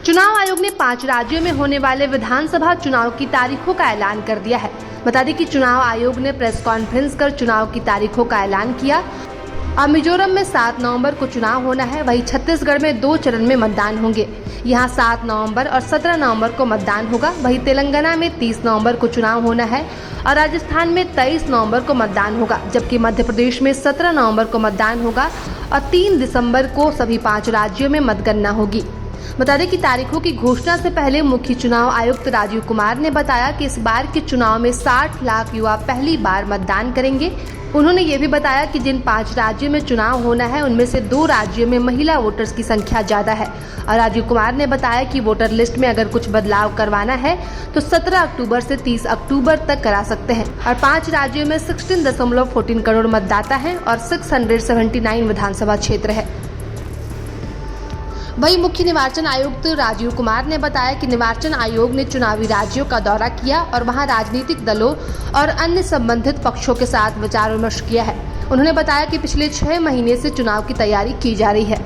चुनाव आयोग ने 5 राज्यों में होने वाले विधानसभा चुनाव की तारीखों का ऐलान कर दिया है। बता दें कि चुनाव आयोग ने प्रेस कॉन्फ्रेंस कर चुनाव की तारीखों का ऐलान किया। अब मिजोरम में 7 नवंबर को चुनाव होना है, वहीं छत्तीसगढ़ में 2 चरण में मतदान होंगे। यहां 7 नवंबर और 17 नवंबर को मतदान होगा। वहीं तेलंगाना में 30 नवंबर को चुनाव होना है और राजस्थान में 23 नवंबर को मतदान होगा, जबकि मध्य प्रदेश में 17 नवंबर को मतदान होगा और 3 दिसंबर को सभी 5 राज्यों में मतगणना होगी। बता दें कि तारीखों की घोषणा से पहले मुख्य चुनाव आयुक्त राजीव कुमार ने बताया कि इस बार के चुनाव में 60 लाख युवा पहली बार मतदान करेंगे। उन्होंने ये भी बताया कि जिन 5 राज्यों में चुनाव होना है उनमें से 2 राज्यों में महिला वोटर्स की संख्या ज्यादा है। और राजीव कुमार ने बताया कि वोटर लिस्ट में अगर कुछ बदलाव करवाना है तो 17 अक्टूबर से 30 अक्टूबर तक करा सकते हैं। और 5 राज्यों में 16.14 करोड़ मतदाता हैं और 679 विधानसभा क्षेत्र है। वहीं मुख्य निर्वाचन आयुक्त राजीव कुमार ने बताया कि निर्वाचन आयोग ने चुनावी राज्यों का दौरा किया और वहां राजनीतिक दलों और अन्य संबंधित पक्षों के साथ विचार विमर्श किया है। उन्होंने बताया कि पिछले 6 महीने से चुनाव की तैयारी की जा रही है।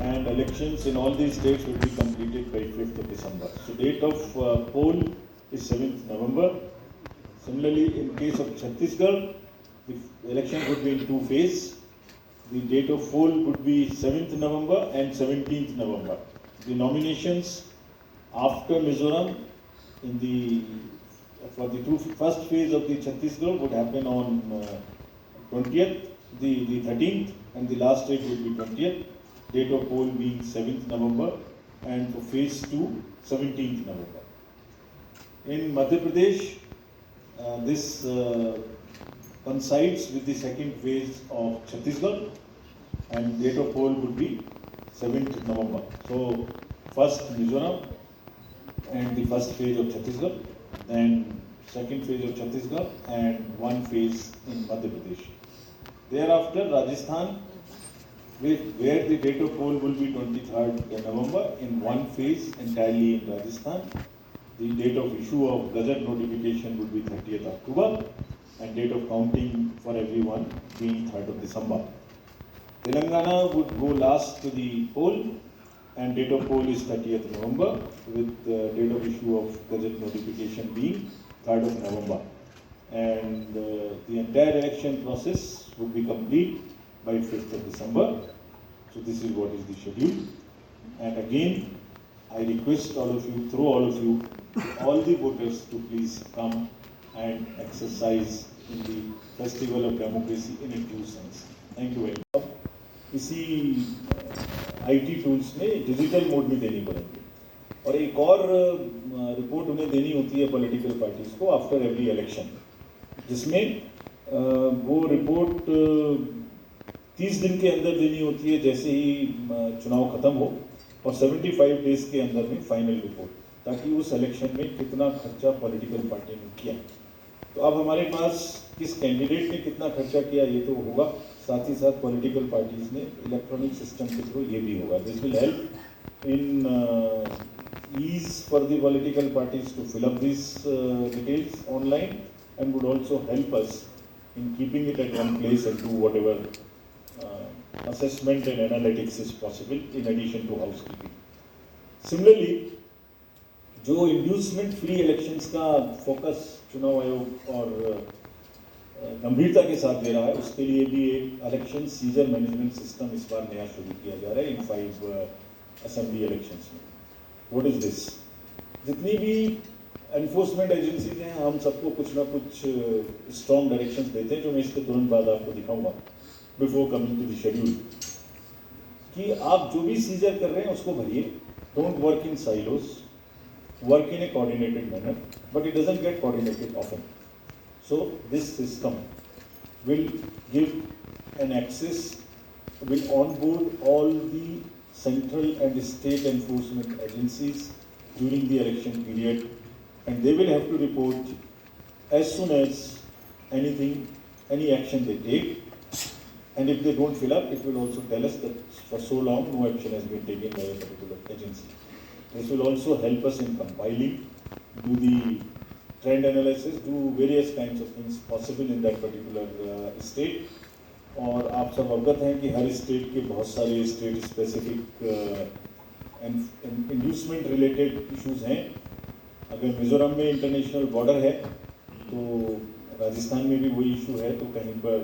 And elections in all these states will be completed by 5th of December. So date of poll is 7th November. Similarly, in case of Chhattisgarh, the election would be in 2 phases. The date of poll would be 7th November and 17th November. The nominations after Mizoram for the first phase of the Chhattisgarh would happen on 20th, the 13th, and the last date would be 20th. Date of poll being 7th November, and for phase 2, 17th November. In Madhya Pradesh, this coincides with the second phase of Chhattisgarh, and date of poll would be 7th November. So, first Mizoram and the first phase of Chhattisgarh, then second phase of Chhattisgarh, and 1 phase in Madhya Pradesh. Thereafter, Rajasthan, where the date of poll will be 23rd November in 1 phase entirely in Rajasthan. The date of issue of Gazette notification would be 30th October, and date of counting for everyone being 3rd of December. Telangana would go last to the poll, and date of poll is 30th November, with the date of issue of Gazette notification being 3rd of November. And the entire election process would be complete by 5th of December. So this is what is the schedule. And again, I request all of you, through all of you, all the voters to please come and exercise in the festival of democracy in a due sense. Thank you very much. इसी IT tools में digital mode में देनी पड़ेगी, और एक और report उन्हें देनी होती है पॉलिटिकल पार्टीज को आफ्टर एवरी इलेक्शन, जिसमें वो रिपोर्ट 30 दिन के अंदर देनी होती है जैसे ही चुनाव खत्म हो, और 75 डेज के अंदर में फाइनल रिपोर्ट, ताकि उस इलेक्शन में कितना खर्चा पॉलिटिकल पार्टी ने किया। तो अब हमारे पास किस कैंडिडेट ने कितना खर्चा किया ये तो होगा, साथ ही साथ पॉलिटिकल पार्टीज ने इलेक्ट्रॉनिक सिस्टम के थ्रू ये भी होगा। This will help in ease for the political parties to fill up this details online, and would also help us in keeping it at one place and do whatever assessment and analytics is possible in addition to housekeeping. Similarly, जो inducement free elections का focus चुनाव आयोग और गंभीरता के साथ दे रहा है, उसके लिए भी एक इलेक्शन सीजन मैनेजमेंट सिस्टम इस बार नया शुरू किया जा रहा है इन 5 असेंबली इलेक्शंस में। What is this? जितनी भी एनफोर्समेंट एजेंसीज हैं, हम सबको कुछ ना कुछ स्ट्रॉन्ग डायरेक्शंस देते हैं, जो मैं इसके तुरंत बाद आपको दिखाऊंगा before coming to the schedule, कि आप जो भी सीजर कर रहे हैं उसको भरिए। Don't work in silos, work in a coordinated manner, but it doesn't get coordinated often. So this system will give an access, will onboard all the central and state enforcement agencies during the election period, and they will have to report as soon as any action they take. And if they don't fill up, it will also tell us that for so long no action has been taken by a particular agency. This will also help us in compiling, do the trend analysis, do various kinds of things possible in that particular state. और आप सब अवगत हैं कि हर state के बहुत सारे state specific inducement related issues हैं. अगर मिजोरम में इंटरनेशनल बॉर्डर है तो राजस्थान में भी वही इशू है, तो कहीं पर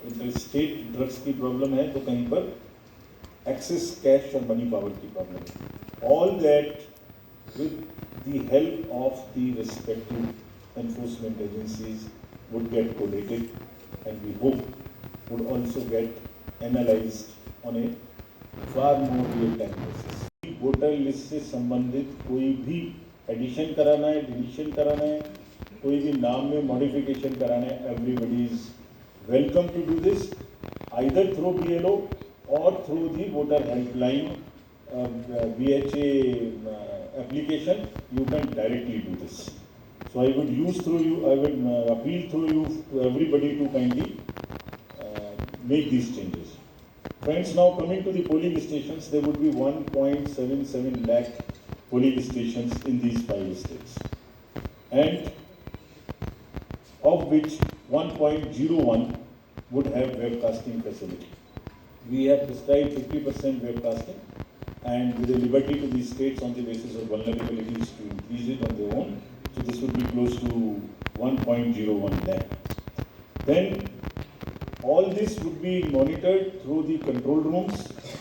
इंटर स्टेट ड्रग्स की प्रॉब्लम है, तो कहीं पर एक्सेस कैश और मनी पावर की प्रॉब्लम है. All that with the help of the respective enforcement agencies would get collated and we hope would also get analyzed on a far more real-time basis. Voter list से संबंधित कोई भी addition कराना है, deletion कराना है, कोई भी नाम में मॉडिफिकेशन कराना है, everybody is welcome to do this either through BLO or through the voter helpline BHA application. You can directly do this. So I would appeal through you to everybody to kindly make these changes. Friends, now coming to the polling stations, there would be 1.77 lakh polling stations in these 5 states, and of which 1.01 would have webcasting facility. We have prescribed 50% webcasting, and with the liberty to these states on the basis of vulnerabilities to increase it on their own. So this would be close to 1.01 lakh. Then all this would be monitored through the control rooms,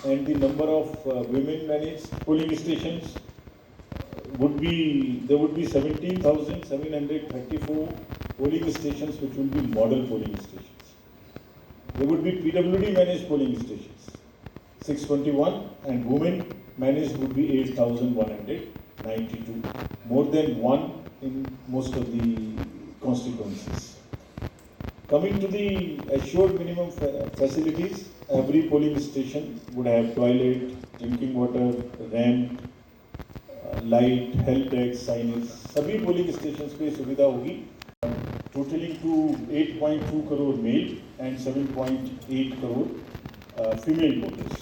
and the number of women managed polling stations would be, there would be 17,734 polling stations which will be model polling stations. There would be PWD managed polling stations 621, and women managed would be 8,192, more than one in most of the constituencies. Coming to the assured minimum facilities, every polling station would have toilet, drinking water, ramp, light, help desk, signage. सभी polling stations पे सुविधा होगी, totaling to 8.2 crore male and 7.8 crore female voters.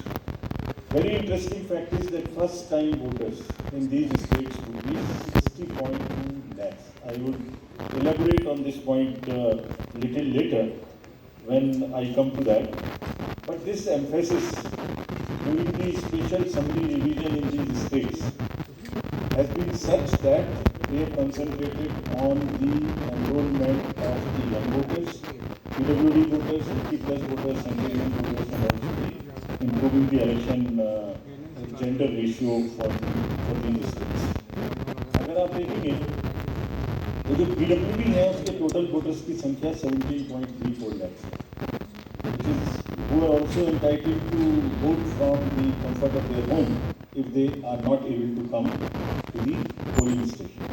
Very interesting fact is that first time voters in these states would be 60.2 lakhs. I would elaborate on this point little later when I come to that. But this emphasis during the special assembly revision in these states has been such that they have concentrated on the enrollment of the young voters, PWD voters, 50+ voters, Centennial voters, and also improving the election gender ratio for these states. अगर आप देखेंगे तो जो PWD है उसके total voters की संख्या 17.34 lakhs है, which is who are also entitled to vote from the comfort of their home if they are not able to come to the polling station.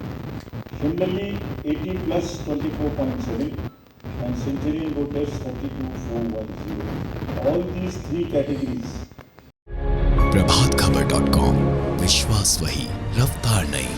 Similarly, 18+ 24.7 and Centennial voters 32,410. All these 3 categories. प्रभातखबर.com, विश्वास वही, रफ्तार नहीं.